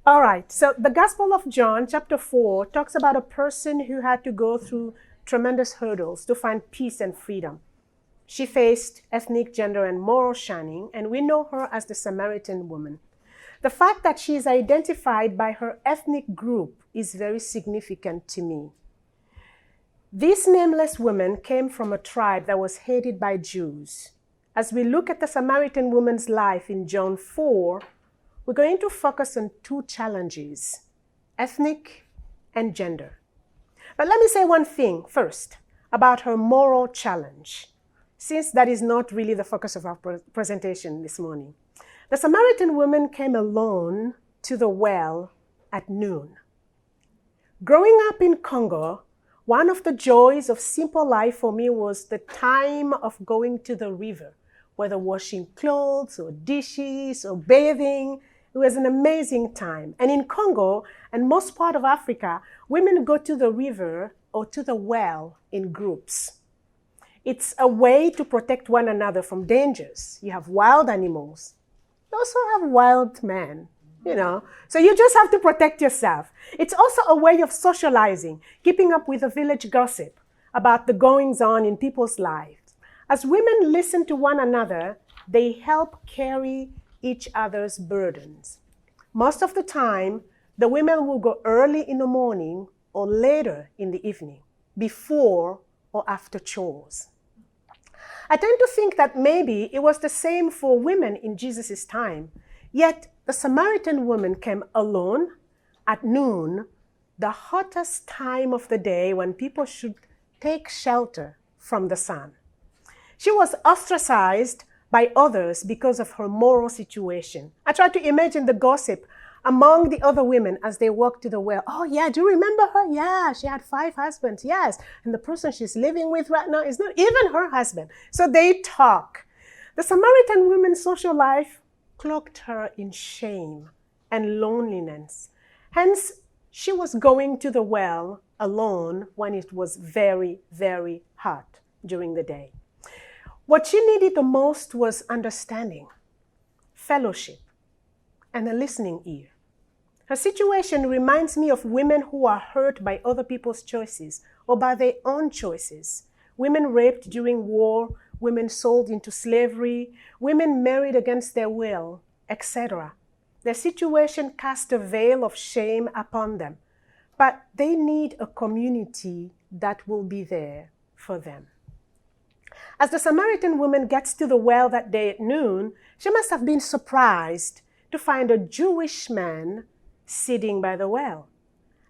All right, so the Gospel of John, chapter 4, talks about a person who had to go through tremendous hurdles to find peace and freedom. She faced ethnic, gender, and moral shining, and we know her as the Samaritan woman. The fact that she is identified by her ethnic group is very significant to me. This nameless woman came from a tribe that was hated by Jews. As we look at the Samaritan woman's life in John 4, we're going to focus on two challenges, ethnic and gender. But let me say one thing first about her moral challenge, since that is not really the focus of our presentation this morning. The Samaritan woman came alone to the well at noon. Growing up in Congo, one of the joys of simple life for me was the time of going to the river, whether washing clothes or dishes or bathing. It was an amazing time. And in Congo and most part of Africa, women go to the river or to the well in groups. It's a way to protect one another from dangers. You have wild animals. You also have wild men, So you just have to protect yourself. It's also a way of socializing, keeping up with the village gossip about the goings-on in people's lives. As women listen to one another, they help carry each other's burdens. Most of the time, the women will go early in the morning or later in the evening, before or after chores. I tend to think that maybe it was the same for women in Jesus' time, yet the Samaritan woman came alone at noon, the hottest time of the day when people should take shelter from the sun. She was ostracized by others because of her moral situation. I try to imagine the gossip among the other women as they walked to the well. Oh yeah, do you remember her? Yeah, she had 5 husbands, yes. And the person she's living with right now is not even her husband. So they talk. The Samaritan woman's social life cloaked her in shame and loneliness. Hence, she was going to the well alone when it was very, very hot during the day. What she needed the most was understanding, fellowship, and a listening ear. Her situation reminds me of women who are hurt by other people's choices or by their own choices. Women raped during war, women sold into slavery, women married against their will, etc. Their situation cast a veil of shame upon them, but they need a community that will be there for them. As the Samaritan woman gets to the well that day at noon, she must have been surprised to find a Jewish man sitting by the well.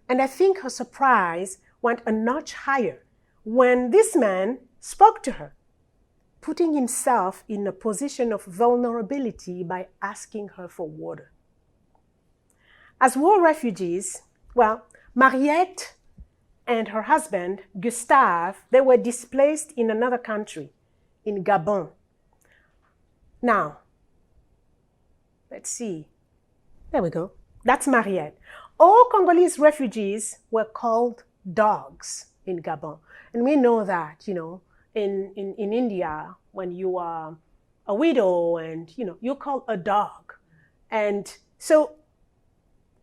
And I think her surprise went a notch higher when this man spoke to her, putting himself in a position of vulnerability by asking her for water. As war refugees, Mariette and her husband, Gustave, they were displaced in another country, in Gabon. Now, let's see. There we go. That's Mariette. All Congolese refugees were called dogs in Gabon. And we know that, in India, when you are a widow and, you're called a dog. And so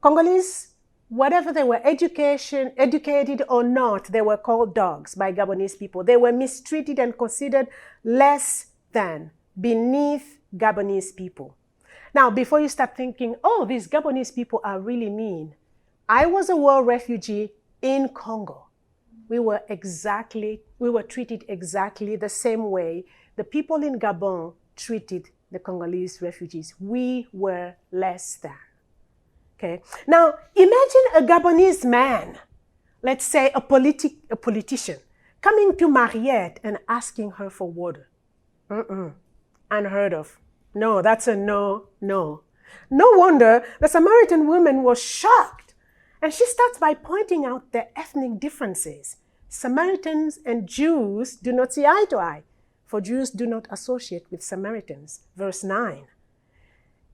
Congolese, whatever they were, educated or not, they were called dogs by Gabonese people. They were mistreated and considered less than, beneath Gabonese people. Now, before you start thinking, oh, these Gabonese people are really mean, I was a war refugee in Congo. We were treated exactly the same way the people in Gabon treated the Congolese refugees. We were less than. Okay. Now, imagine a Gabonese man, let's say a politician, coming to Mariette and asking her for water. Unheard of. No, that's a no. No wonder the Samaritan woman was shocked. And she starts by pointing out their ethnic differences. Samaritans and Jews do not see eye to eye, for Jews do not associate with Samaritans. Verse 9.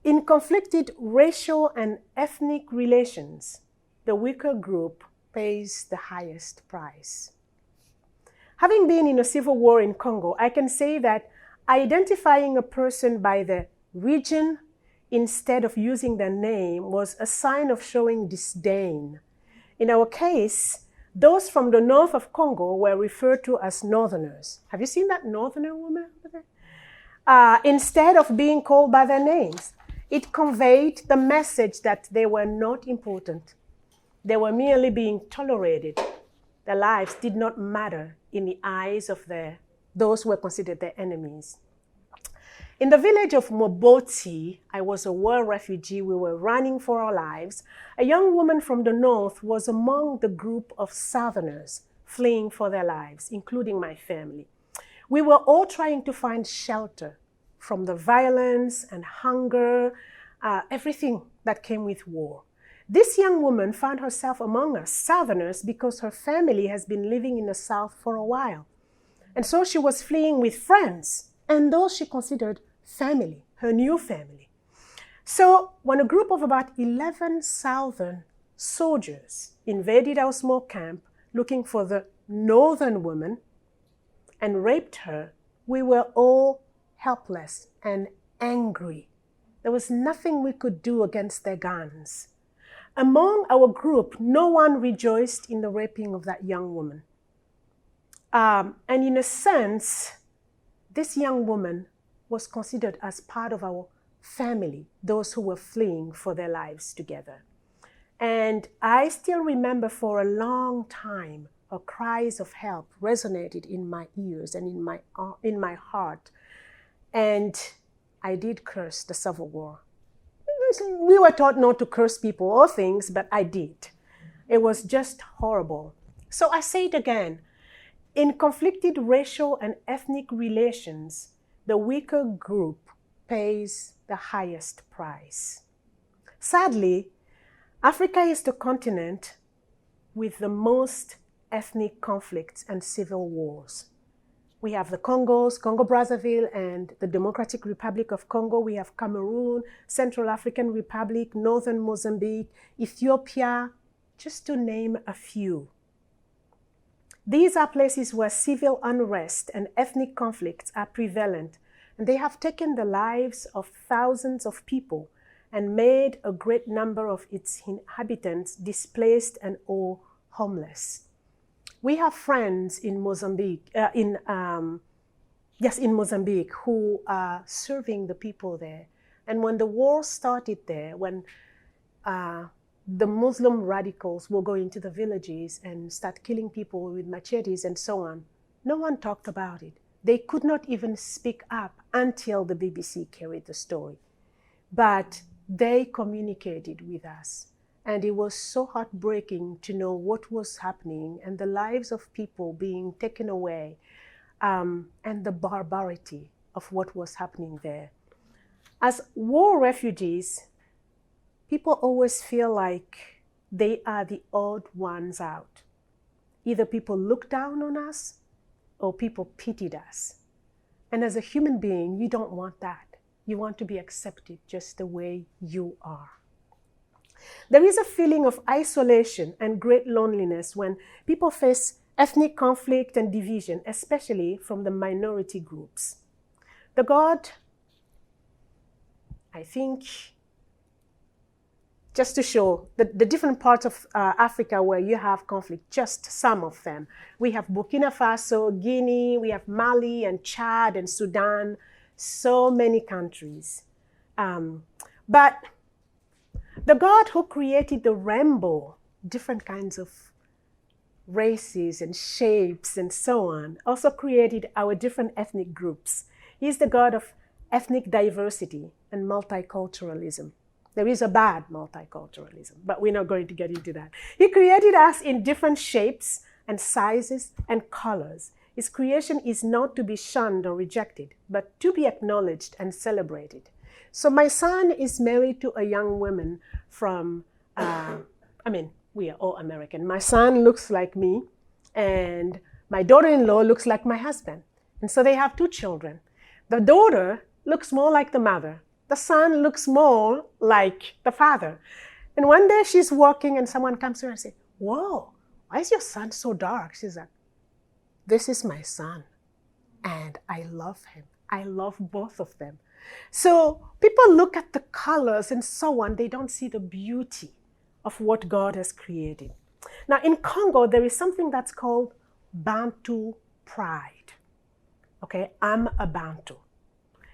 In conflicted racial and ethnic relations, the weaker group pays the highest price. Having been in a civil war in Congo, I can say that identifying a person by the region, instead of using their name was a sign of showing disdain. In our case, those from the north of Congo were referred to as northerners. Have you seen that northerner woman over there? Instead of being called by their names. It conveyed the message that they were not important. They were merely being tolerated. Their lives did not matter in the eyes of those who were considered their enemies. In the village of Moboti, I was a war refugee. We were running for our lives. A young woman from the north was among the group of southerners fleeing for their lives, including my family. We were all trying to find shelter from the violence and hunger, everything that came with war. This young woman found herself among us, southerners, because her family has been living in the south for a while. And so she was fleeing with friends and those she considered family, her new family. So when a group of about 11 southern soldiers invaded our small camp looking for the northern woman and raped her, we were all helpless and angry. There was nothing we could do against their guns. Among our group, no one rejoiced in the raping of that young woman. And in a sense, this young woman was considered as part of our family, those who were fleeing for their lives together. And I still remember for a long time, her cries of help resonated in my ears and in my heart. And I did curse the Civil War. We were taught not to curse people or things, but I did. It was just horrible. So I say it again. In conflicted racial and ethnic relations, the weaker group pays the highest price. Sadly, Africa is the continent with the most ethnic conflicts and civil wars. We have the Congos, Congo-Brazzaville, and the Democratic Republic of Congo. We have Cameroon, Central African Republic, Northern Mozambique, Ethiopia, just to name a few. These are places where civil unrest and ethnic conflicts are prevalent, and they have taken the lives of thousands of people and made a great number of its inhabitants displaced and or homeless. We have friends in Mozambique, in Mozambique, who are serving the people there. And when the war started there, when the Muslim radicals will go into the villages and start killing people with machetes and so on, no one talked about it. They could not even speak up until the BBC carried the story. But they communicated with us. And it was so heartbreaking to know what was happening and the lives of people being taken away, and the barbarity of what was happening there. As war refugees, people always feel like they are the odd ones out. Either people look down on us or people pitied us. And as a human being, you don't want that. You want to be accepted just the way you are. There is a feeling of isolation and great loneliness when people face ethnic conflict and division, especially from the minority groups. The God, I think, just to show the different parts of Africa where you have conflict, just some of them. We have Burkina Faso, Guinea, we have Mali and Chad and Sudan, so many countries. But the God who created the rainbow, different kinds of races and shapes and so on, also created our different ethnic groups. He's the God of ethnic diversity and multiculturalism. There is a bad multiculturalism, but we're not going to get into that. He created us in different shapes and sizes and colors. His creation is not to be shunned or rejected, but to be acknowledged and celebrated. So my son is married to a young woman from, we are all American. My son looks like me, and my daughter-in-law looks like my husband. And so they have two children. The daughter looks more like the mother. The son looks more like the father. And one day she's walking and someone comes to her and says, "Whoa, why is your son so dark?" She's like, "This is my son, and I love him. I love both of them. So people look at the colors and so on, they don't see the beauty of what God has created. Now in Congo, there is something that's called Bantu pride. Okay, I'm a Bantu.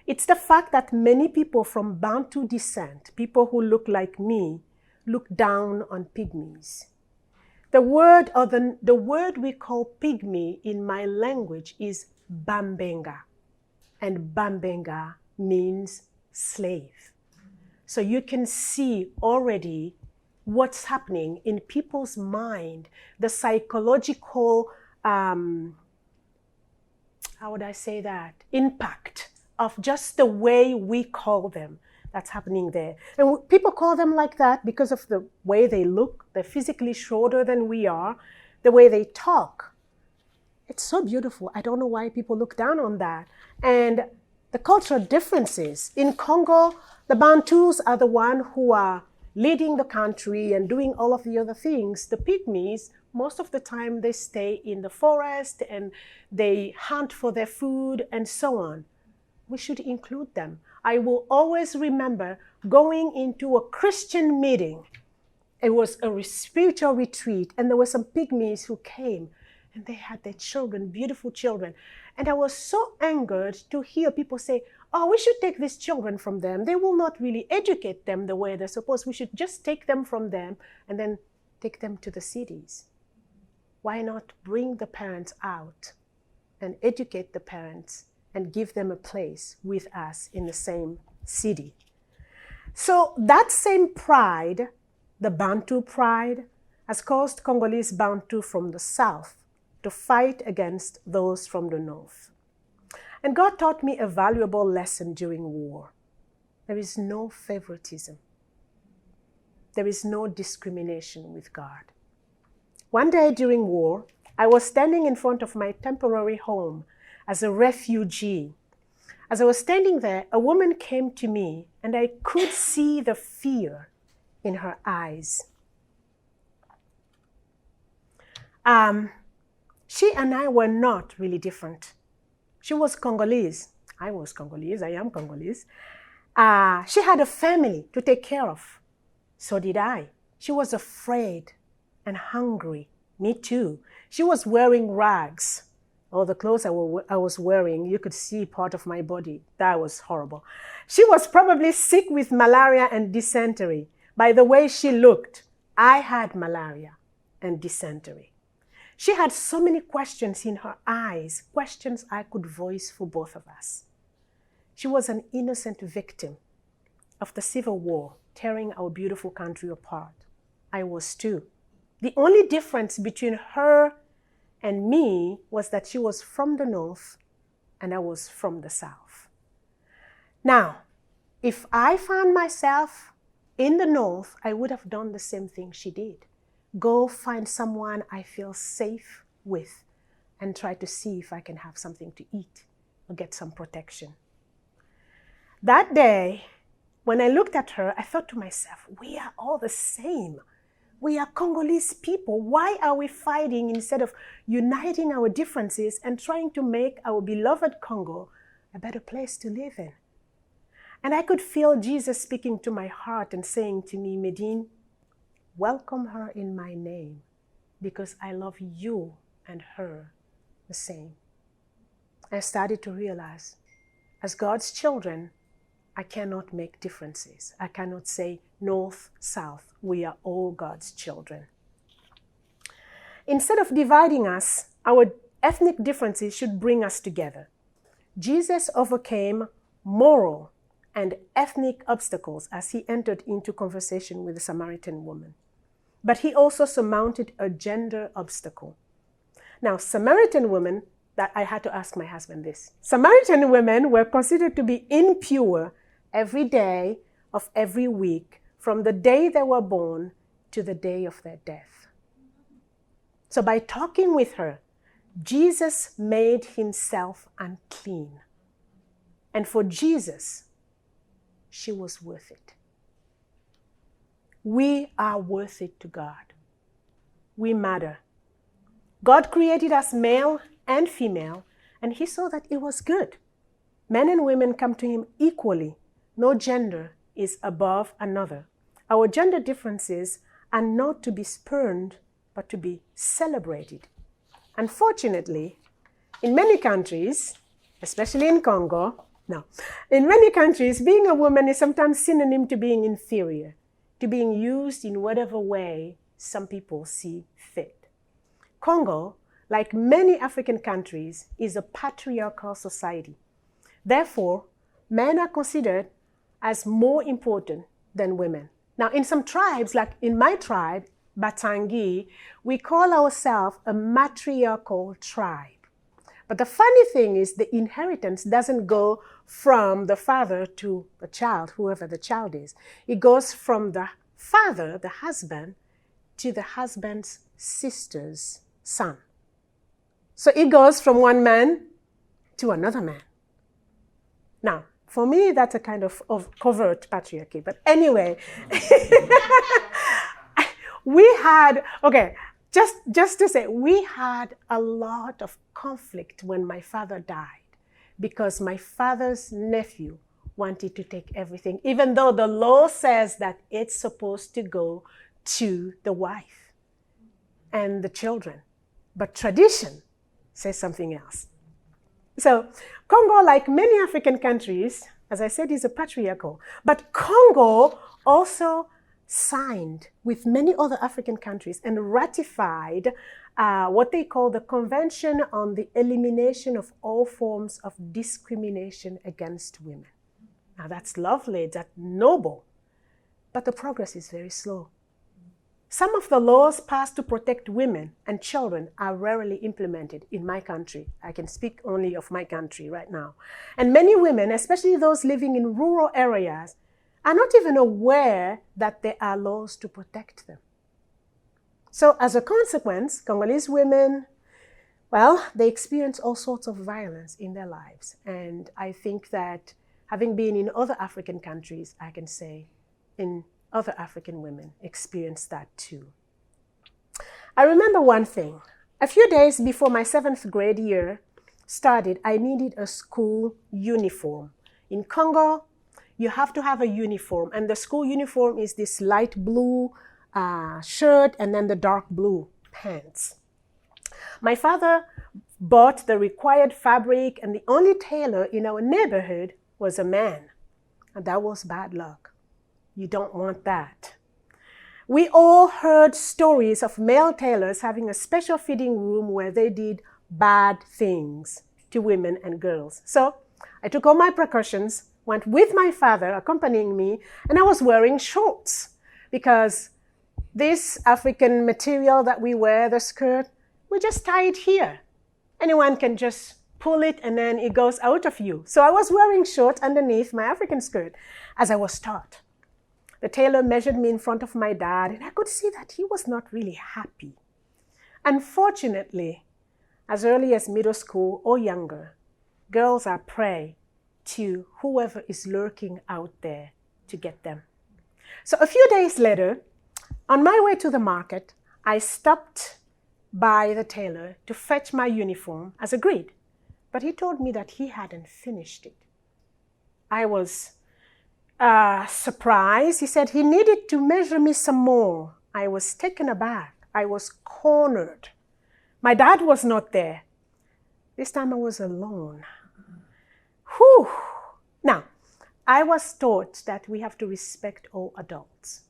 It's the fact that many people from Bantu descent, people who look like me, look down on pygmies. The word we call pygmy in my language is Bambenga. And Bambenga means slave. So you can see already what's happening in people's mind, the psychological, how would I say that, impact of just the way we call them that's happening there. And people call them like that because of the way they look. They're physically shorter than we are, the way they talk. It's so beautiful. I don't know why people look down on that. And the cultural differences. In Congo, the Bantus are the ones who are leading the country and doing all of the other things. The Pygmies, most of the time, they stay in the forest and they hunt for their food and so on. We should include them. I will always remember going into a Christian meeting. It was a spiritual retreat, and there were some pygmies who came, and they had their children, beautiful children. And I was so angered to hear people say, oh, we should take these children from them. They will not really educate them the way they're supposed. We should just take them from them and then take them to the cities. Why not bring the parents out and educate the parents and give them a place with us in the same city? So that same pride, the Bantu pride, has caused Congolese Bantu from the south to fight against those from the north. And God taught me a valuable lesson during war. There is no favoritism. There is no discrimination with God. One day during war, I was standing in front of my temporary home as a refugee. As I was standing there, a woman came to me, and I could see the fear in her eyes. She and I were not really different. She was Congolese. I was Congolese. I am Congolese. She had a family to take care of. So did I. She was afraid and hungry. Me too. She was wearing rags. Oh, the clothes I was wearing, you could see part of my body. That was horrible. She was probably sick with malaria and dysentery. By the way she looked, I had malaria and dysentery. She had so many questions in her eyes, questions I could voice for both of us. She was an innocent victim of the civil war, tearing our beautiful country apart. I was too. The only difference between her and me was that she was from the north and I was from the south. Now, if I found myself in the north, I would have done the same thing she did. Go find someone I feel safe with and try to see if I can have something to eat or get some protection. That day, when I looked at her, I thought to myself, we are all the same. We are Congolese people. Why are we fighting instead of uniting our differences and trying to make our beloved Congo a better place to live in? And I could feel Jesus speaking to my heart and saying to me, Médine, welcome her in my name because I love you and her the same. I started to realize, as God's children, I cannot make differences. I cannot say north, south. We are all God's children. Instead of dividing us, our ethnic differences should bring us together. Jesus overcame moral and ethnic obstacles as he entered into conversation with the Samaritan woman. But he also surmounted a gender obstacle. Now, Samaritan women, that I had to ask my husband this. Samaritan women were considered to be impure every day of every week, from the day they were born to the day of their death. So by talking with her, Jesus made himself unclean. And for Jesus, she was worth it. We are worth it to God. We matter. God created us male and female, and he saw that it was good. Men and women come to him equally. No gender is above another. Our gender differences are not to be spurned, but to be celebrated. Unfortunately, in many countries, especially in Congo, in many countries, being a woman is sometimes synonym to being inferior, to being used in whatever way some people see fit. Congo, like many African countries, is a patriarchal society. Therefore, men are considered as more important than women. Now, in some tribes, like in my tribe, Batangi, we call ourselves a matriarchal tribe. But the funny thing is the inheritance doesn't go from the father to the child, whoever the child is. It goes from the father, the husband, to the husband's sister's son. So it goes from one man to another man. Now, for me, that's a kind of covert patriarchy. But anyway, just to say, we had a lot of conflict when my father died because my father's nephew wanted to take everything, even though the law says that it's supposed to go to the wife and the children. But tradition says something else. So Congo, like many African countries, as I said, is a patriarchal. But Congo also signed with many other African countries and ratified what they call the Convention on the Elimination of All Forms of Discrimination Against Women. Now that's lovely, that's noble, but the progress is very slow. Some of the laws passed to protect women and children are rarely implemented in my country. I can speak only of my country right now. And many women, especially those living in rural areas, are not even aware that there are laws to protect them. So as a consequence, Congolese women, well, they experience all sorts of violence in their lives. And I think that having been in other African countries, I can say in other African women experience that too. I remember one thing. A few days before my 7th grade year started, I needed a school uniform. In Congo, you have to have a uniform, and the school uniform is this light blue shirt and then the dark blue pants. My father bought the required fabric, and the only tailor in our neighborhood was a man, and that was bad luck. You don't want that. We all heard stories of male tailors having a special fitting room where they did bad things to women and girls. So I took all my precautions, went with my father accompanying me, and I was wearing shorts because this African material that we wear, the skirt, we just tie it here. Anyone can just pull it and then it goes out of you. So I was wearing shorts underneath my African skirt as I was taught. The tailor measured me in front of my dad, and I could see that he was not really happy. Unfortunately, as early as middle school or younger, girls are prey to whoever is lurking out there to get them. So a few days later, on my way to the market, I stopped by the tailor to fetch my uniform as agreed, but he told me that he hadn't finished it. I was surprised. He said he needed to measure me some more. I was taken aback. I was cornered. My dad was not there. This time I was alone. Whew. Now, I was taught that we have to respect all adults.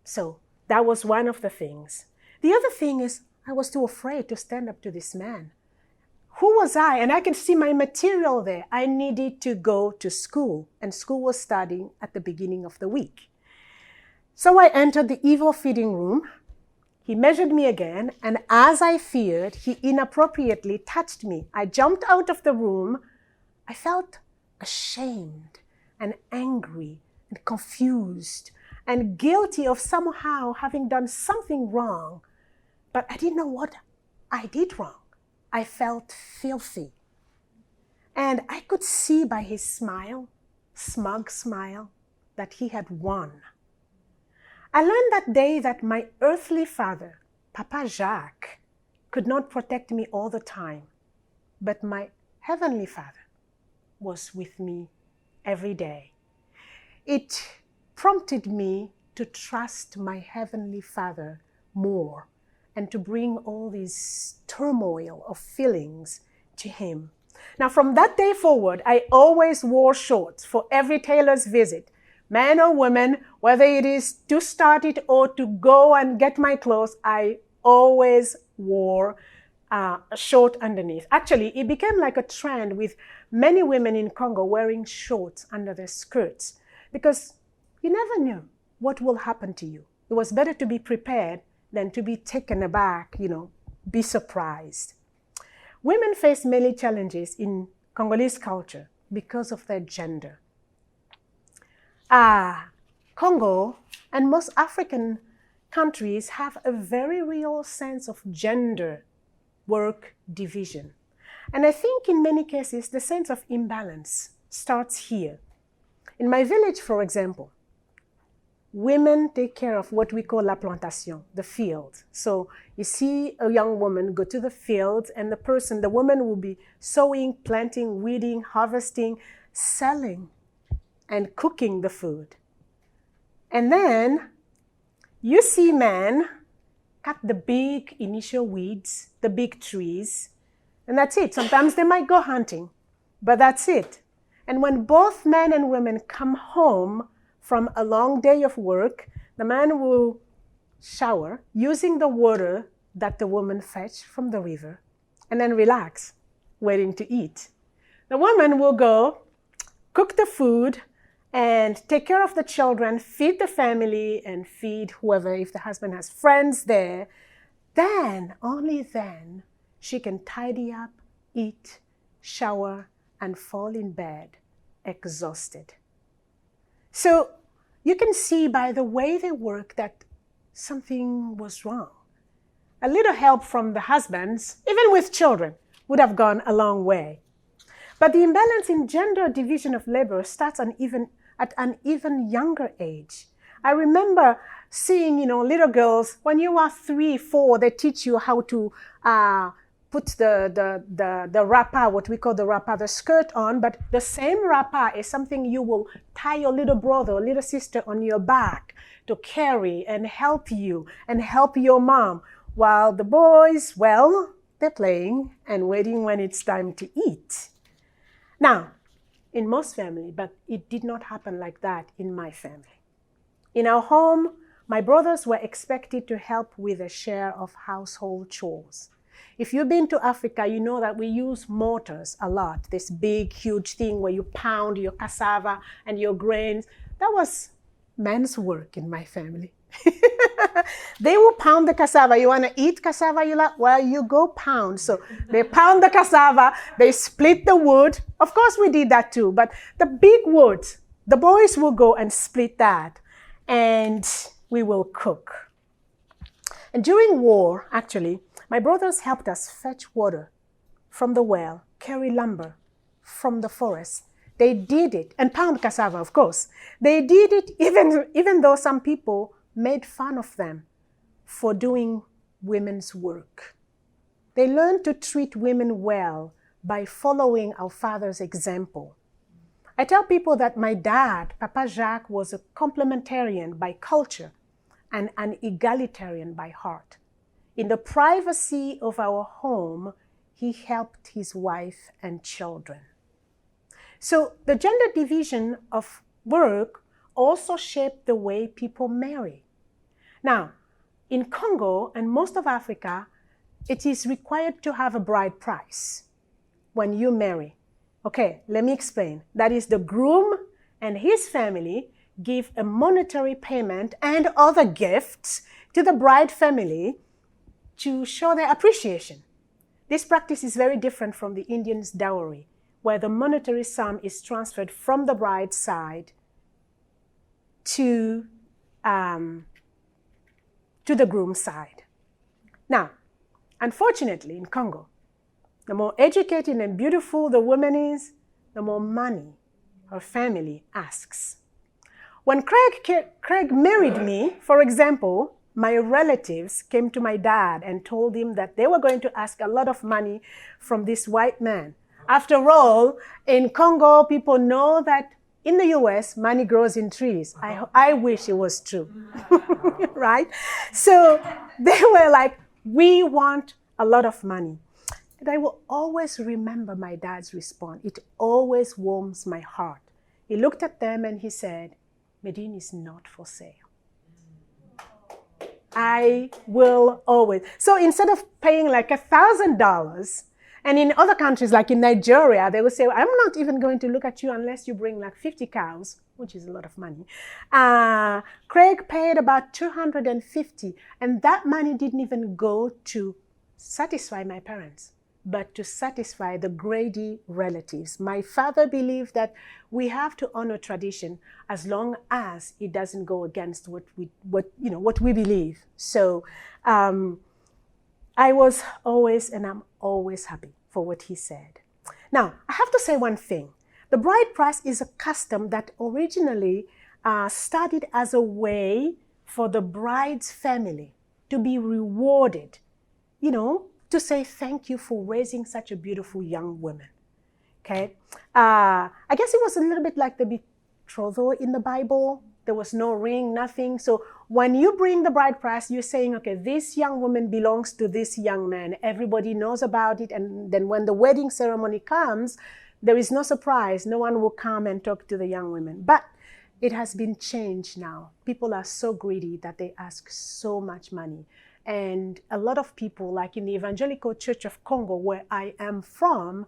So that was one of the things. The other thing is I was too afraid to stand up to this man. Who was I? And I can see my material there. I needed to go to school, and school was starting at the beginning of the week. So I entered the evil fitting room. He measured me again, and as I feared, he inappropriately touched me. I jumped out of the room. I felt ashamed and angry and confused and guilty of somehow having done something wrong, but I didn't know what I did wrong. I felt filthy. And I could see by his smile, smug smile, that he had won. I learned that day that my earthly father, Papa Jacques, could not protect me all the time, but my heavenly father was with me every day. It prompted me to trust my Heavenly Father more and to bring all this turmoil of feelings to Him. Now, from that day forward, I always wore shorts for every tailor's visit, man or woman, whether it is to start it or to go and get my clothes, I always wore a short underneath. Actually, it became like a trend with many women in Congo wearing shorts under their skirts because you never knew what will happen to you. It was better to be prepared than to be taken aback, be surprised. Women face many challenges in Congolese culture because of their gender. Congo and most African countries have a very real sense of gender work division. And I think in many cases, the sense of imbalance starts here. In my village, for example, women take care of what we call la plantation, the field. So you see a young woman go to the field and the woman will be sowing, planting, weeding, harvesting, selling, and cooking the food. And then you see men cut the big initial weeds, the big trees, and that's it. Sometimes they might go hunting, but that's it. And when both men and women come home from a long day of work, the man will shower using the water that the woman fetched from the river and then relax, waiting to eat. The woman will go cook the food and take care of the children, feed the family, and feed whoever, if the husband has friends there. Then, only then, she can tidy up, eat, shower, and fall in bed, exhausted. So, you can see by the way they work that something was wrong. A little help from the husbands, even with children, would have gone a long way. But the imbalance in gender division of labor starts at an even younger age. I remember seeing, little girls, when you are 3, 4, they teach you how to put the wrapper, what we call the wrapper, the skirt on, but the same wrapper is something you will tie your little brother or little sister on your back to carry and help you and help your mom. While the boys, well, they're playing and waiting when it's time to eat. Now, in most families, but it did not happen like that in my family. In our home, my brothers were expected to help with a share of household chores. If you've been to Africa, you know that we use mortars a lot, this big, huge thing where you pound your cassava and your grains. That was men's work in my family. They will pound the cassava. You want to eat cassava? Well, you go pound. So they pound the cassava, they split the wood. Of course, we did that too. But the big wood, the boys will go and split that. And we will cook. And during war, actually, my brothers helped us fetch water from the well, carry lumber from the forest. They did it, and pound cassava, of course. They did it even though some people made fun of them for doing women's work. They learned to treat women well by following our father's example. I tell people that my dad, Papa Jacques, was a complementarian by culture and an egalitarian by heart. In the privacy of our home, he helped his wife and children. So the gender division of work also shaped the way people marry. Now, in Congo and most of Africa, it is required to have a bride price when you marry. Okay, let me explain. That is, the groom and his family give a monetary payment and other gifts to the bride family to show their appreciation. This practice is very different from the Indian's dowry, where the monetary sum is transferred from the bride's side to the groom's side. Now, unfortunately, in Congo, the more educated and beautiful the woman is, the more money her family asks. When Craig married me, for example, my relatives came to my dad and told him that they were going to ask a lot of money from this white man. After all, in Congo, people know that in the US, money grows in trees. I wish it was true, right? So they were like, we want a lot of money. And I will always remember my dad's response. It always warms my heart. He looked at them and he said, Médine is not for sale. I will always. So instead of paying like $1,000, and in other countries, like in Nigeria, they will say, I'm not even going to look at you unless you bring like 50 cows, which is a lot of money. Craig paid about $250, and that money didn't even go to satisfy my parents, but to satisfy the greedy relatives. My father believed that we have to honor tradition as long as it doesn't go against what we believe. So I was always, and I'm always happy for what he said. Now, I have to say one thing. The bride price is a custom that originally started as a way for the bride's family to be rewarded, to say thank you for raising such a beautiful young woman. Okay? I guess it was a little bit like the betrothal in the Bible. There was no ring, nothing. So when you bring the bride price, you're saying, okay, this young woman belongs to this young man. Everybody knows about it. And then when the wedding ceremony comes, there is no surprise. No one will come and talk to the young women. But it has been changed now. People are so greedy that they ask so much money. And a lot of people, like in the Evangelical Church of Congo, where I am from,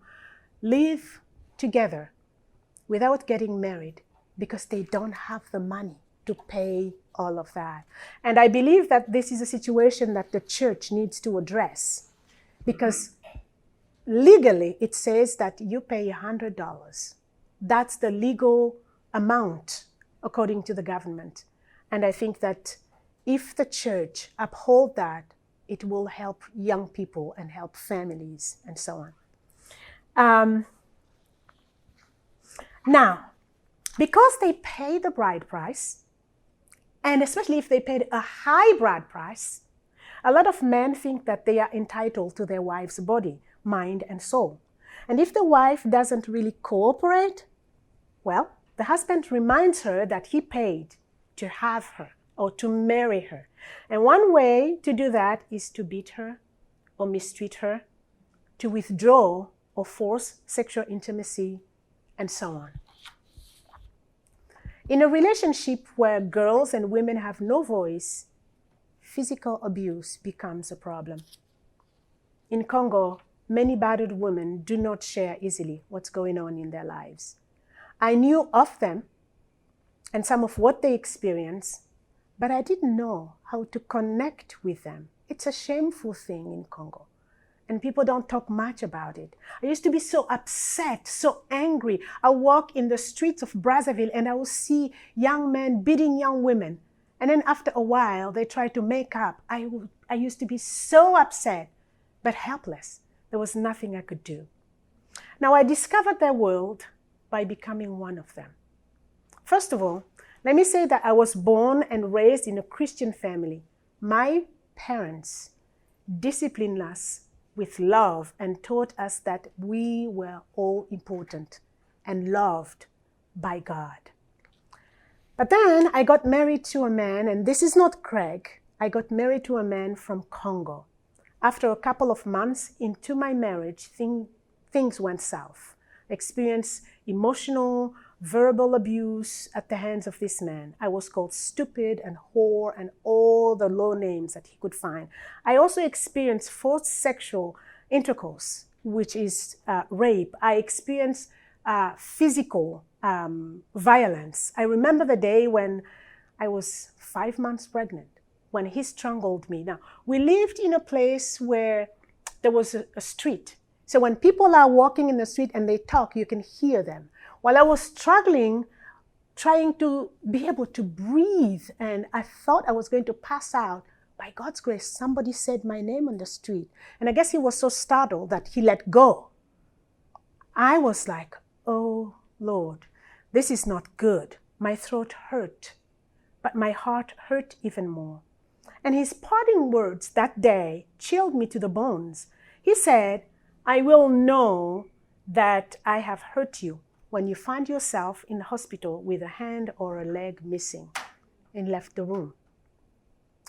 live together without getting married because they don't have the money to pay all of that. And I believe that this is a situation that the church needs to address, because legally it says that you pay $100. That's the legal amount according to the government. And I think that if the church uphold that, it will help young people and help families and so on. Now, because they pay the bride price, and especially if they paid a high bride price, a lot of men think that they are entitled to their wife's body, mind, and soul. And if the wife doesn't really cooperate, well, the husband reminds her that he paid to have her or to marry her. And one way to do that is to beat her or mistreat her, to withdraw or force sexual intimacy, and so on. In a relationship where girls and women have no voice, physical abuse becomes a problem. In Congo, many battered women do not share easily what's going on in their lives. I knew of them and some of what they experience, but I didn't know how to connect with them. It's a shameful thing in Congo, and people don't talk much about it. I used to be so upset, so angry. I walk in the streets of Brazzaville and I will see young men beating young women. And then after a while, they try to make up. I used to be so upset, but helpless. There was nothing I could do. Now, I discovered their world by becoming one of them. First of all, let me say that I was born and raised in a Christian family. My parents disciplined us with love and taught us that we were all important and loved by God. But then I got married to a man, and this is not Craig. I got married to a man from Congo. After a couple of months into my marriage, things went south. I experienced emotional, verbal abuse at the hands of this man. I was called stupid and whore and all the low names that he could find. I also experienced forced sexual intercourse, which is rape. I experienced physical violence. I remember the day when I was 5 months pregnant, when he strangled me. Now, we lived in a place where there was a street. So when people are walking in the street and they talk, you can hear them. While I was struggling, trying to be able to breathe, and I thought I was going to pass out, by God's grace, somebody said my name on the street. And I guess he was so startled that he let go. I was like, oh, Lord, this is not good. My throat hurt, but my heart hurt even more. And his parting words that day chilled me to the bones. He said, I will know that I have hurt you when you find yourself in the hospital with a hand or a leg missing, and left the room.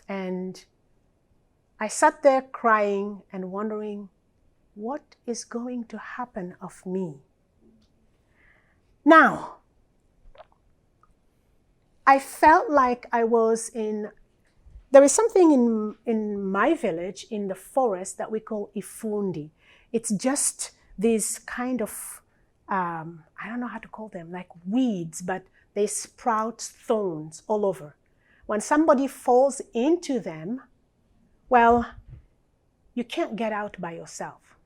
And I sat there crying and wondering, what is going to happen of me? Now, I felt like I was there is something in my village, in the forest, that we call ifundi. It's just these kind of, I don't know how to call them, like weeds, but they sprout thorns all over. When somebody falls into them, well, you can't get out by yourself.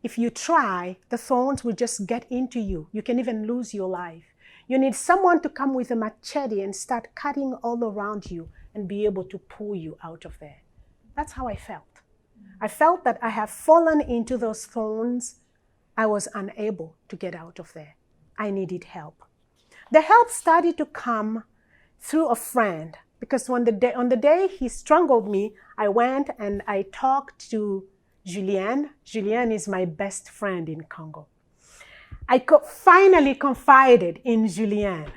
If you try, the thorns will just get into you. You can even lose your life. You need someone to come with a machete and start cutting all around you and be able to pull you out of there. That's how I felt. I felt that I have fallen into those thorns. I was unable to get out of there. I needed help. The help started to come through a friend, because on the day he strangled me, I went and I talked to Julienne. Julienne is my best friend in Congo. I finally confided in Julienne.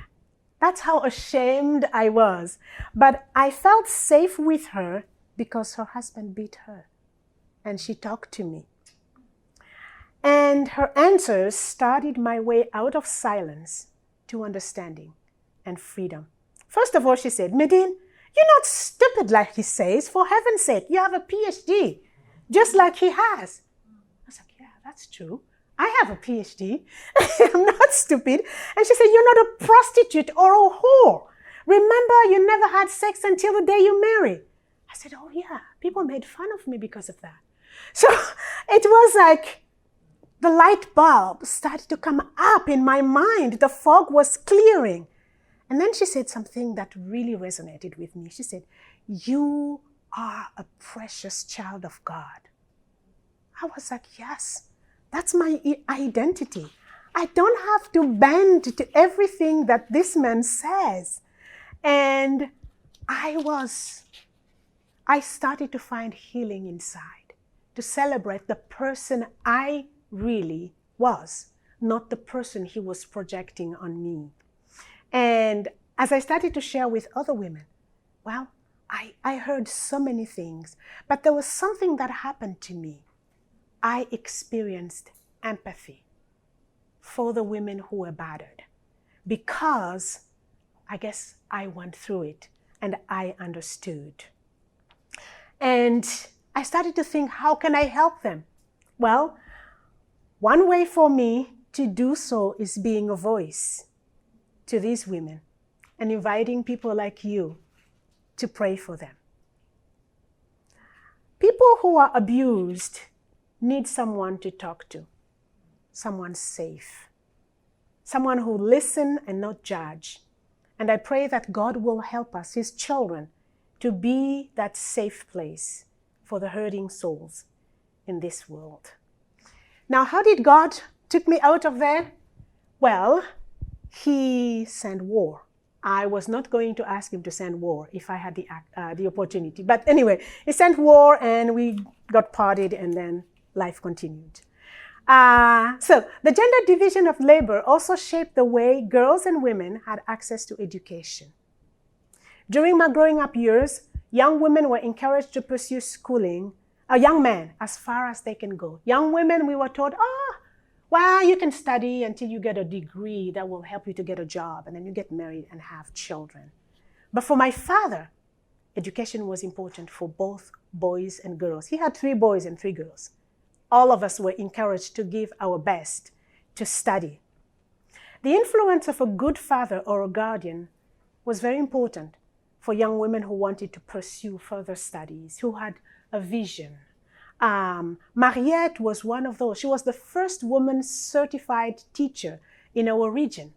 That's how ashamed I was. But I felt safe with her because her husband beat her. And she talked to me. And her answers started my way out of silence to understanding and freedom. First of all, she said, Médine, you're not stupid like he says. For heaven's sake, you have a PhD, just like he has. I was like, yeah, that's true. I have a PhD. I'm not stupid. And she said, you're not a prostitute or a whore. Remember, you never had sex until the day you marry. I said, oh yeah, people made fun of me because of that. So it was like the light bulb started to come up in my mind. The fog was clearing. And then she said something that really resonated with me. She said, you are a precious child of God. I was like, yes. That's my identity. I don't have to bend to everything that this man says. And I started to find healing inside, to celebrate the person I really was, not the person he was projecting on me. And as I started to share with other women, well, I heard so many things, but there was something that happened to me. I experienced empathy for the women who were battered because I guess I went through it and I understood. And I started to think, how can I help them? Well, one way for me to do so is being a voice to these women and inviting people like you to pray for them. People who are abused need someone to talk to, someone safe, someone who listens and not judge. And I pray that God will help us, his children, to be that safe place for the hurting souls in this world. Now, how did God take me out of there? Well, he sent war. I was not going to ask him to send war if I had the opportunity. But anyway, he sent war and we got parted and then life continued. So the gender division of labor also shaped the way girls and women had access to education. During my growing up years, young women were encouraged to pursue schooling, young men as far as they can go. Young women, we were told, well, you can study until you get a degree that will help you to get a job, and then you get married and have children. But for my father, education was important for both boys and girls. He had 3 boys and 3 girls. All of us were encouraged to give our best to study. The influence of a good father or a guardian was very important for young women who wanted to pursue further studies, who had a vision. Mariette was one of those. She was the first woman certified teacher in our region.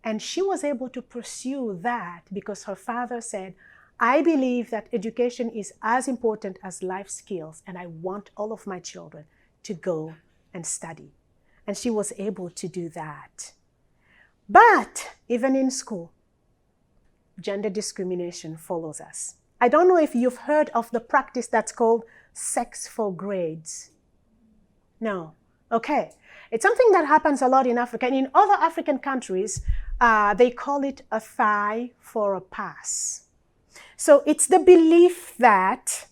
And she was able to pursue that because her father said, I believe that education is as important as life skills, and I want all of my children to go and study. And she was able to do that. But even in school, gender discrimination follows us. I don't know if you've heard of the practice that's called sex for grades. No, Okay. It's something that happens a lot in Africa. And in other African countries, they call it a thigh for a pass. So it's the belief that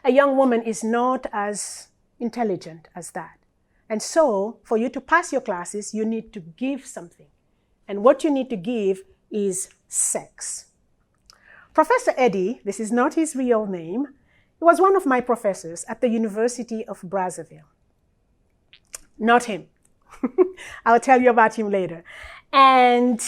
a young woman is not as intelligent as that. And so for you to pass your classes, you need to give something. And what you need to give is sex. Professor Eddie, this is not his real name, he was one of my professors at the University of Brazzaville. Not him. I'll tell you about him later. And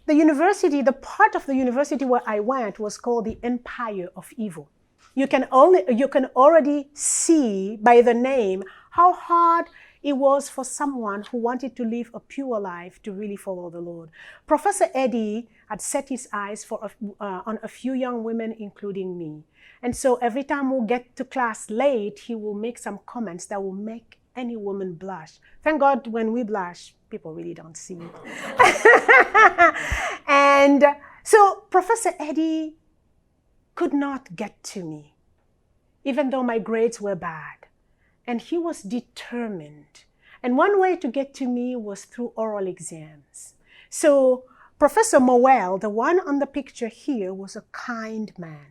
the university, the part of the university where I went was called the Empire of Evil. You can already see by the name how hard it was for someone who wanted to live a pure life to really follow the Lord. Professor Eddie had set his eyes on a few young women, including me. And so every time we'll get to class late, he will make some comments that will make any woman blush. Thank God when we blush, people really don't see it. And so Professor Eddie could not get to me, even though my grades were bad. And he was determined. And one way to get to me was through oral exams. So Professor Mowell, the one on the picture here, was a kind man.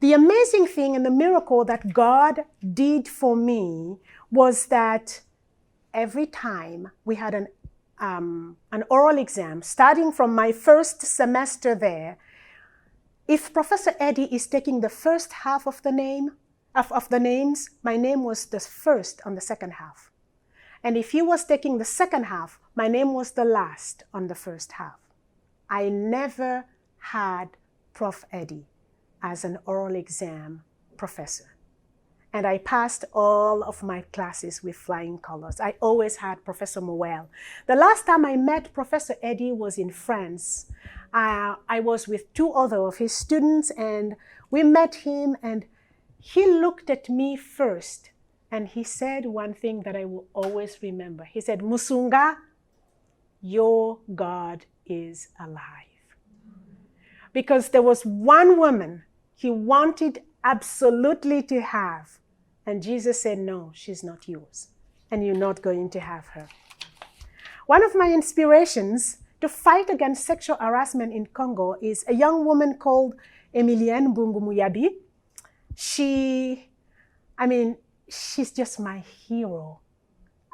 The amazing thing and the miracle that God did for me was that every time we had an oral exam, starting from my first semester there, if Professor Eddie is taking the first half of the names, my name was the first on the second half. And if he was taking the second half, my name was the last on the first half. I never had Prof. Eddie as an oral exam professor. And I passed all of my classes with flying colors. I always had Professor Mowell. The last time I met Professor Eddie was in France. I was with two other of his students, and we met him, and he looked at me first, and he said one thing that I will always remember. He said, "Moussounga, your God is alive." Because there was one woman he wanted absolutely to have, and Jesus said, "No, she's not yours, and you're not going to have her." One of my inspirations to fight against sexual harassment in Congo is a young woman called Emilienne Bungumuyabi. She's just my hero.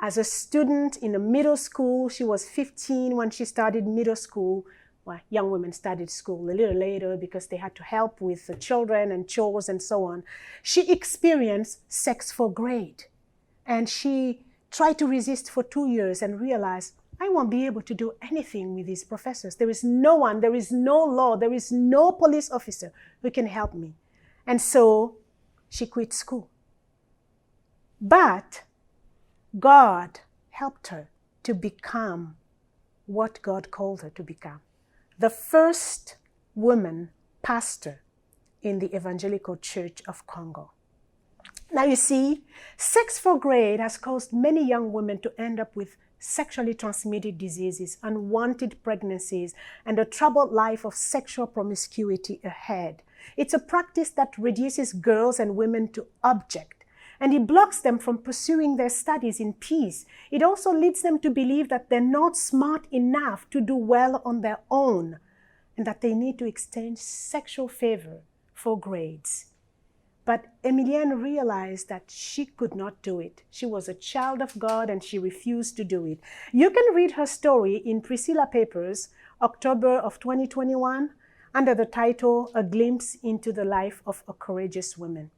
As a student in a middle school, she was 15 when she started middle school. Well, young women started school a little later because they had to help with the children and chores and so on. She experienced sex for grade. And she tried to resist for 2 years and realized, I won't be able to do anything with these professors. There is no one, there is no law, there is no police officer who can help me. And so she quit school. But God helped her to become what God called her to become. The first woman pastor in the Evangelical Church of Congo. Now you see, sex for grade has caused many young women to end up with sexually transmitted diseases, unwanted pregnancies, and a troubled life of sexual promiscuity ahead. It's a practice that reduces girls and women to objects, and it blocks them from pursuing their studies in peace. It also leads them to believe that they're not smart enough to do well on their own, and that they need to exchange sexual favor for grades. But Emilienne realized that she could not do it. She was a child of God and she refused to do it. You can read her story in Priscilla Papers, October of 2021, under the title, A Glimpse into the Life of a Courageous Woman.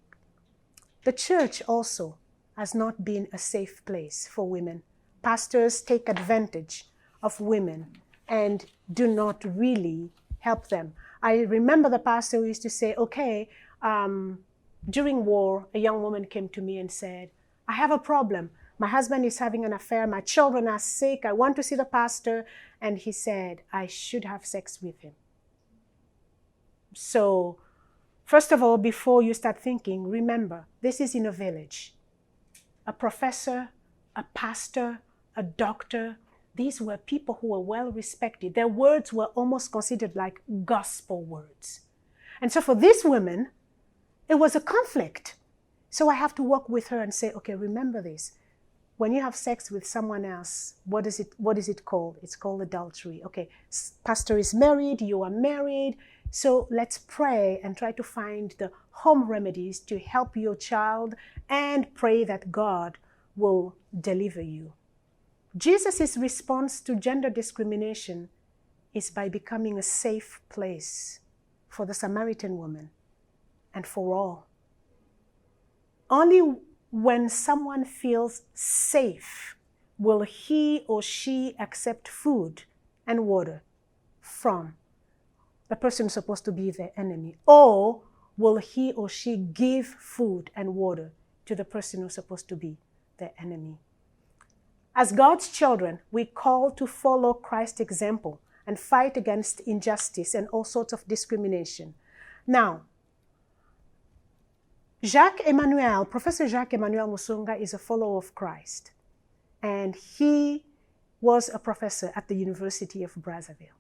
The church also has not been a safe place for women. Pastors take advantage of women and do not really help them. I remember the pastor who used to say, okay, during war, a young woman came to me and said, I have a problem. My husband is having an affair. My children are sick. I want to see the pastor. And he said, I should have sex with him. So, first of all, before you start thinking, remember, this is in a village. A professor, a pastor, a doctor, these were people who were well respected. Their words were almost considered like gospel words. And so for these women, it was a conflict. So I have to work with her and say, okay, remember this. When you have sex with someone else, what is it called? It's called adultery. Okay, pastor is married, you are married. So let's pray and try to find the home remedies to help your child and pray that God will deliver you. Jesus' response to gender discrimination is by becoming a safe place for the Samaritan woman and for all. Only when someone feels safe will he or she accept food and water from the person supposed to be their enemy, or will he or she give food and water to the person who's supposed to be their enemy. As God's children, we're called to follow Christ's example and fight against injustice and all sorts of discrimination. Now, Professor Jacques-Emmanuel Moussounga is a follower of Christ, and he was a professor at the University of Brazzaville.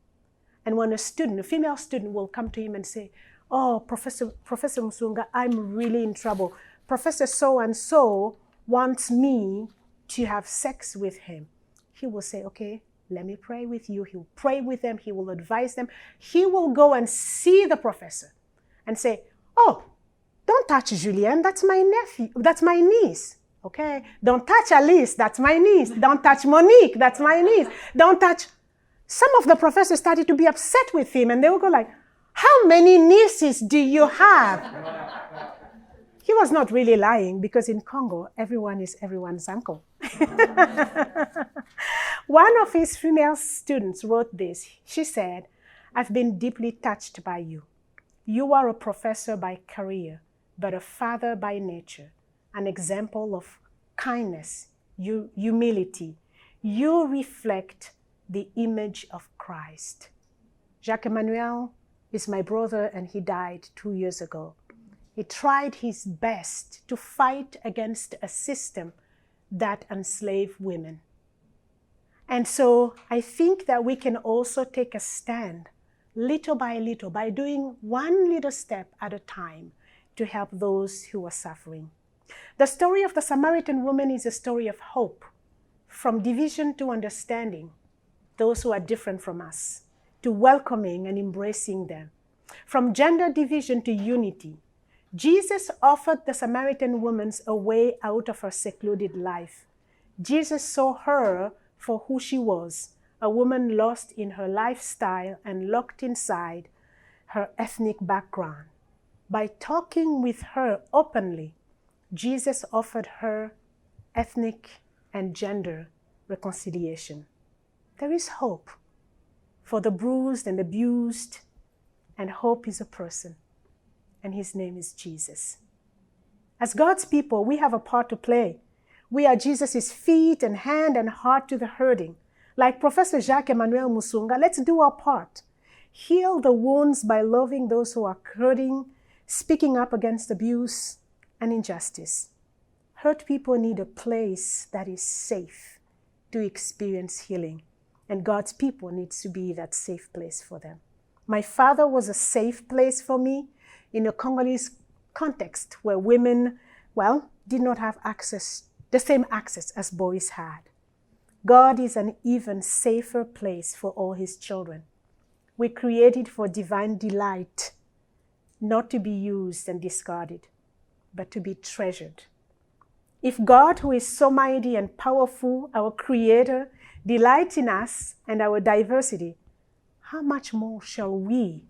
And when a female student will come to him and say, oh, Professor Moussounga, I'm really in trouble. Professor so-and-so wants me to have sex with him. He will say, okay, let me pray with you. He will pray with them. He will advise them. He will go and see the professor and say, oh, don't touch Julienne, that's my nephew, that's my niece, okay? Don't touch Alice, that's my niece. Don't touch Monique, that's my niece. Don't touch... Some of the professors started to be upset with him, and they would go like, how many nieces do you have? He was not really lying, because in Congo, everyone is everyone's uncle. One of his female students wrote this. She said, I've been deeply touched by you. You are a professor by career, but a father by nature, an example of kindness, humility. You reflect the image of Christ. Jacques-Emmanuel is my brother, and he died 2 years ago. He tried his best to fight against a system that enslaved women. And so I think that we can also take a stand, little by little, by doing one little step at a time, to help those who are suffering. The story of the Samaritan woman is a story of hope, from division to understanding those who are different from us, to welcoming and embracing them, from gender division to unity. Jesus offered the Samaritan woman a way out of her secluded life. Jesus saw her for who she was, a woman lost in her lifestyle and locked inside her ethnic background. By talking with her openly, Jesus offered her ethnic and gender reconciliation. There is hope for the bruised and abused, and hope is a person, and his name is Jesus. As God's people, we have a part to play. We are Jesus' feet and hand and heart to the hurting. Like Professor Jacques-Emmanuel Moussounga, let's do our part. Heal the wounds by loving those who are hurting, speaking up against abuse and injustice. Hurt people need a place that is safe to experience healing, and God's people needs to be that safe place for them. My father was a safe place for me in a Congolese context where women, did not have the same access as boys had. God is an even safer place for all his children. We're created for divine delight, not to be used and discarded, but to be treasured. If God, who is so mighty and powerful, our Creator, delights in us and our diversity, how much more shall we,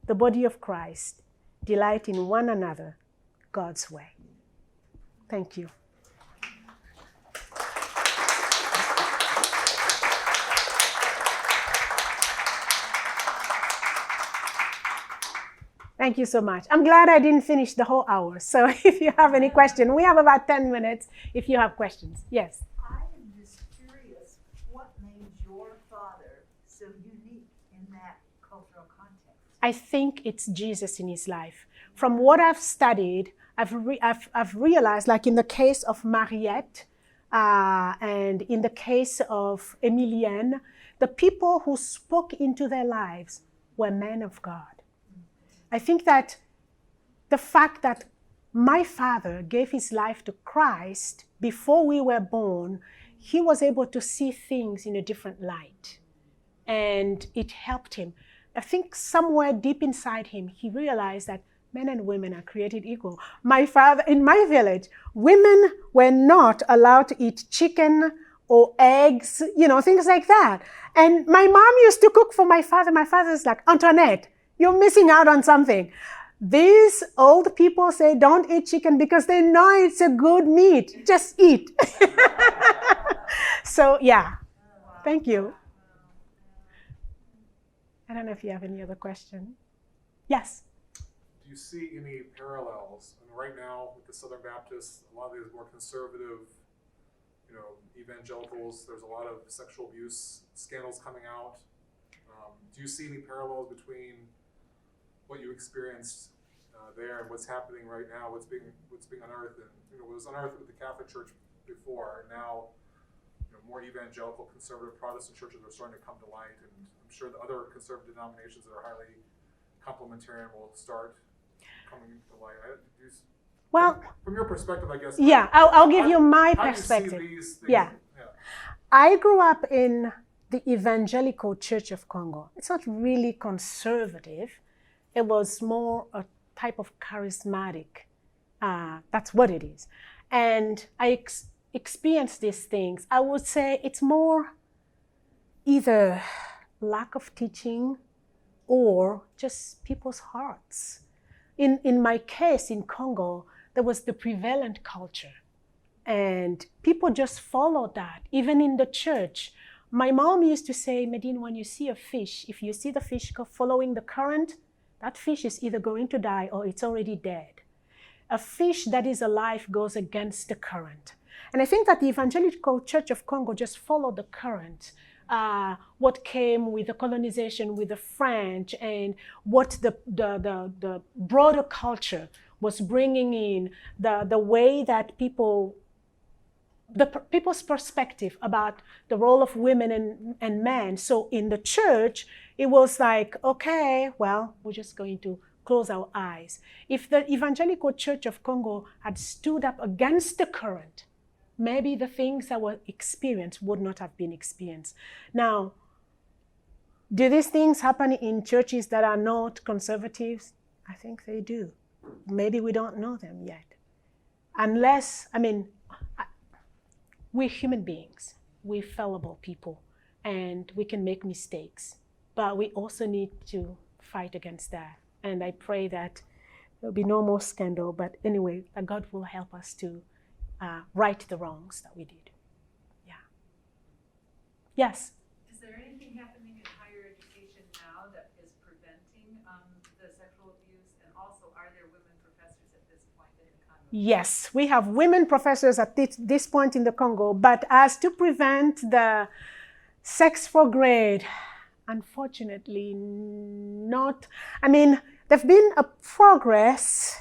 the body of Christ, delight in one another God's way? Thank you. Thank you so much. I'm glad I didn't finish the whole hour. So if you have any question, we have about 10 minutes if you have questions. Yes? I am just curious, what made your father so unique in that cultural context? I think it's Jesus in his life. From what I've studied, I've realized, like in the case of Mariette and in the case of Emilienne, the people who spoke into their lives were men of God. I think that the fact that my father gave his life to Christ before we were born, he was able to see things in a different light. And it helped him. I think somewhere deep inside him, he realized that men and women are created equal. My father, in my village, women were not allowed to eat chicken or eggs, things like that. And my mom used to cook for my father. My father's like, Antoinette, you're missing out on something. These old people say don't eat chicken because they know it's a good meat. Just eat. So, yeah. Thank you. I don't know if you have any other question. Yes? Do you see any parallels? I mean, right now, with the Southern Baptists, a lot of these more conservative, evangelicals, there's a lot of sexual abuse scandals coming out. Do you see any parallels between what you experienced there and what's happening right now, what's being unearthed, and what was unearthed with the Catholic Church before, and now more evangelical, conservative Protestant churches are starting to come to light, and I'm sure the other conservative denominations that are highly complementarian will start coming to light. Well, from your perspective, I guess. Yeah, I'll give you my perspective. How do you see these things? Yeah. I grew up in the Evangelical Church of Congo. It's not really conservative. It was more a type of charismatic. That's what it is. And I experienced these things. I would say it's more either lack of teaching or just people's hearts. In my case, in Congo, there was the prevalent culture. And people just followed that, even in the church. My mom used to say, Médine, when you see a fish, if you see the fish following the current, that fish is either going to die or it's already dead. A fish that is alive goes against the current. And I think that the Evangelical Church of Congo just followed the current. What came with the colonization with the French and what the broader culture was bringing in, the way that people's perspective about the role of women and men. So in the church, it was like, okay, well, we're just going to close our eyes. If the Evangelical Church of Congo had stood up against the current, maybe the things that were experienced would not have been experienced. Now, do these things happen in churches that are not conservatives? I think they do. Maybe we don't know them yet. Unless, we're human beings. We're fallible people, and we can make mistakes. But we also need to fight against that. And I pray that there'll be no more scandal. But anyway, that God will help us to right the wrongs that we did. Yeah. Yes? Is there anything happening in higher education now that is preventing the sexual abuse? And also, are there women professors at this point in the Congo? Yes, we have women professors at this point in the Congo. But as to prevent the sex for grade, unfortunately not. There've been a progress.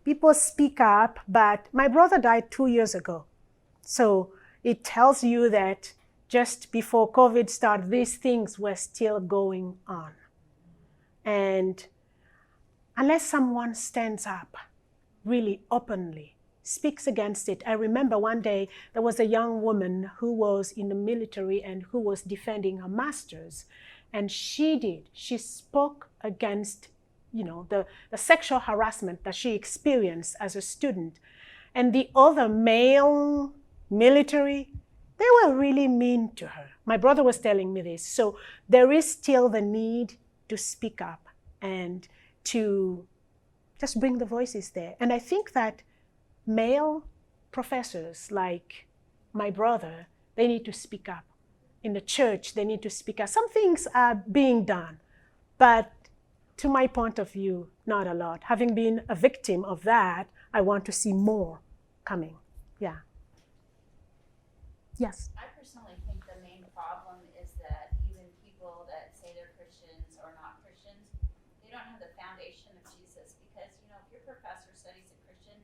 People speak up, but my brother died 2 years ago. So it tells you that just before COVID started, these things were still going on. And unless someone stands up really openly, speaks against it. I remember one day there was a young woman who was in the military and who was defending her master's. And she spoke against the sexual harassment that she experienced as a student. And the other male military, they were really mean to her. My brother was telling me this. So there is still the need to speak up and to just bring the voices there. And I think that male professors like my brother, they need to speak up. In the church, they need to speak up. Some things are being done, but to my point of view, not a lot. Having been a victim of that, I want to see more coming. Yeah. Yes? I personally think the main problem is that even people that say they're Christians or not Christians, they don't have the foundation of Jesus. Because, if your professor studies a Christian,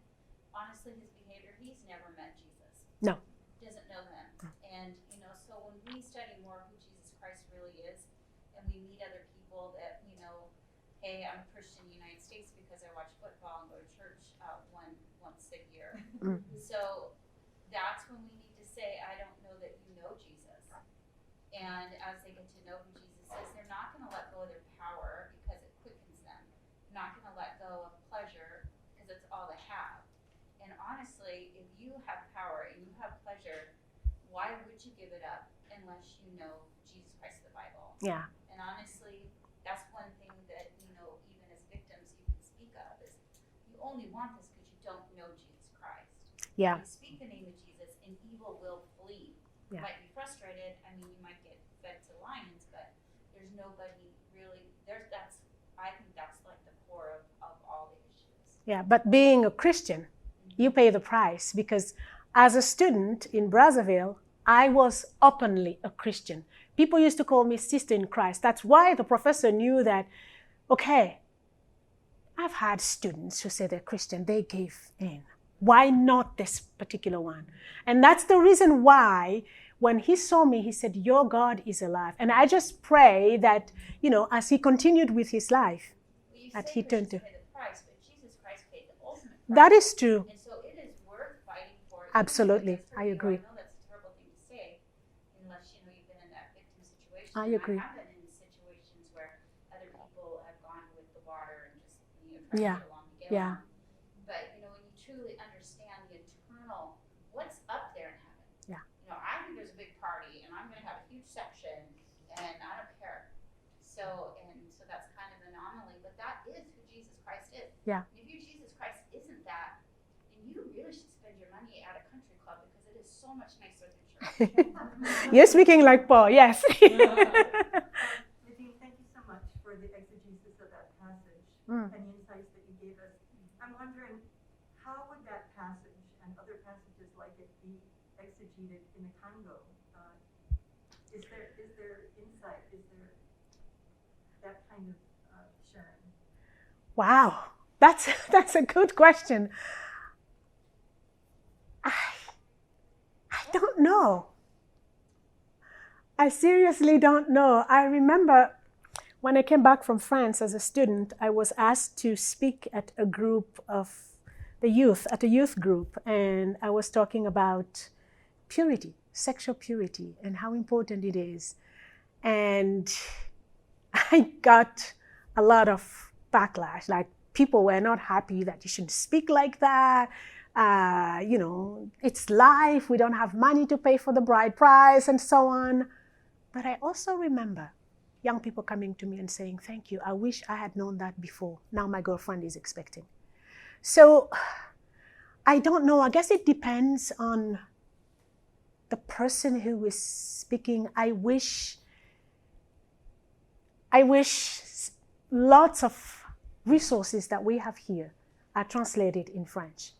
honestly, his behavior, he's never met Jesus. No. Doesn't know him. And, so when we study more who Jesus Christ really is, and we meet other people that, hey, I'm a Christian in the United States because I watch football and go to church one a year. Mm. So that's when we need to say, I don't know that you know Jesus. And as they get to know who Jesus is, they're not going to let go of their power because it quickens them. They're not going to let go of pleasure because it's all they have. And honestly, if you have power and you have pleasure, why would you give it up unless you know Jesus Christ of the Bible? Yeah. And honestly, that's one thing that, even as victims, you can speak of is you only want this because you don't know Jesus Christ. Yeah. You speak the name of Jesus and evil will flee. You Yeah. might be frustrated. I mean, you might get fed to lions, but there's nobody really, I think that's like the core of all the issues. Yeah, but being a Christian, you pay the price, because as a student in Brazzaville, I was openly a Christian. People used to call me sister in Christ. That's why the professor knew that, okay, I've had students who say they're Christian, they gave in. Why not this particular one? And that's the reason why when he saw me, he said, your God is alive. And I just pray that, as he continued with his life, Well, you that say he turned to. Christians pay the price, but Jesus Christ paid the ultimate price. That is true. And so it is worth fighting for. Absolutely. Even if it's I hurt you. agree. I know that's a terrible thing to say, unless you've been in that victim situation. I And agree. I have been in situations where other people have gone with the water and just Yeah. tried to get along to get Yeah. along. But when you truly understand the eternal, what's up there in heaven? Yeah. I think there's a big party, and I'm going to have a huge section, and I don't care. So that's kind of an anomaly, but that is who Jesus Christ is. Yeah. And if your Jesus Christ isn't that, then you really should spend your money at a country club because it is so much nicer than church. You're speaking like Paul, yes. Nadine, thank you so much for the exegesis of that passage Mm. and the insights that you gave us. I'm wondering, how would that passage and other passages like it be exegeted in the Congo? Is there insight? Is there that kind of sharing? Wow, that's a good question. I don't know. I seriously don't know. I remember when I came back from France as a student, I was asked to speak at a group of the youth, at a youth group, and I was talking about purity, sexual purity, and how important it is. And I got a lot of backlash, like people were not happy that you shouldn't speak like that. It's life, we don't have money to pay for the bride price and so on. But I also remember young people coming to me and saying, thank you, I wish I had known that before. Now my girlfriend is expecting. So I don't know, I guess it depends on the person who is speaking. I wish lots of resources that we have here are translated in French,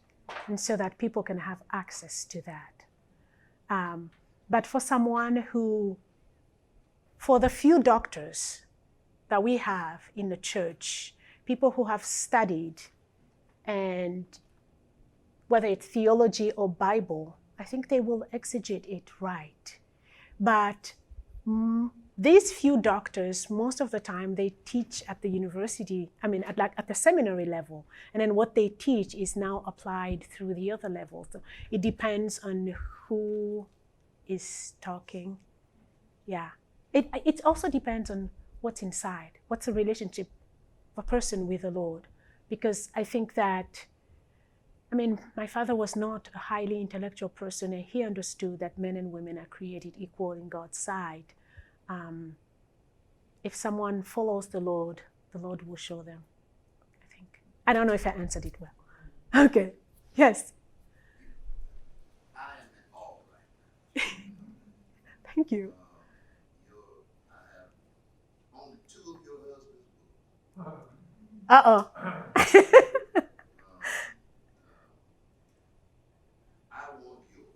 and so that people can have access to that. But for for the few doctors that we have in the church, people who have studied, and whether it's theology or Bible, I think they will exegete it right. But these few doctors, most of the time, they teach at the university, at the seminary level. And then what they teach is now applied through the other levels. So it depends on who is talking. Yeah. It also depends on what's inside. What's the relationship of a person with the Lord? Because I think that, my father was not a highly intellectual person, and he understood that men and women are created equal in God's sight. If someone follows the Lord will show them, I think. I don't know if I answered it well. Okay. Yes. I am in awe right now. Thank you. I have only 2 of your husbands. Uh-oh. I want yours.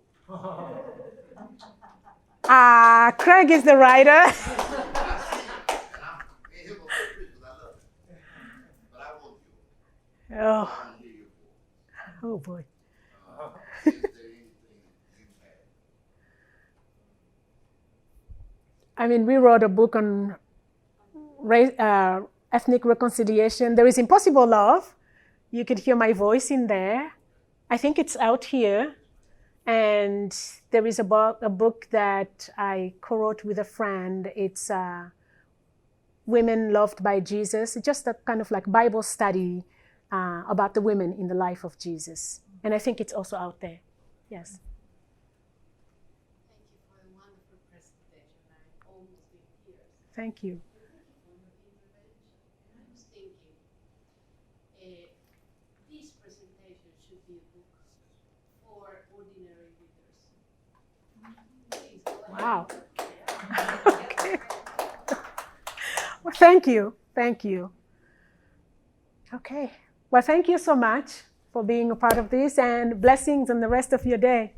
Craig is the writer. I see it, and me and him gonna say Chris because I love him. But I want yours. I Oh, want to hear your voice. oh boy. Is there anything you have? We wrote a book on ethnic reconciliation. There is Impossible Love. You could hear my voice in there. I think it's out here. And there is a book that I co-wrote with a friend. It's Women Loved by Jesus. It's just a kind of like Bible study about the women in the life of Jesus. And I think it's also out there. Yes. Thank you for a wonderful presentation. I almost in tears. Thank you. Thank you for your intervention. And I was thinking, this presentation should be a book for ordinary readers. Please go ahead. Wow. Well, thank you. Thank you. Okay. Well, thank you so much for being a part of this, and blessings on the rest of your day.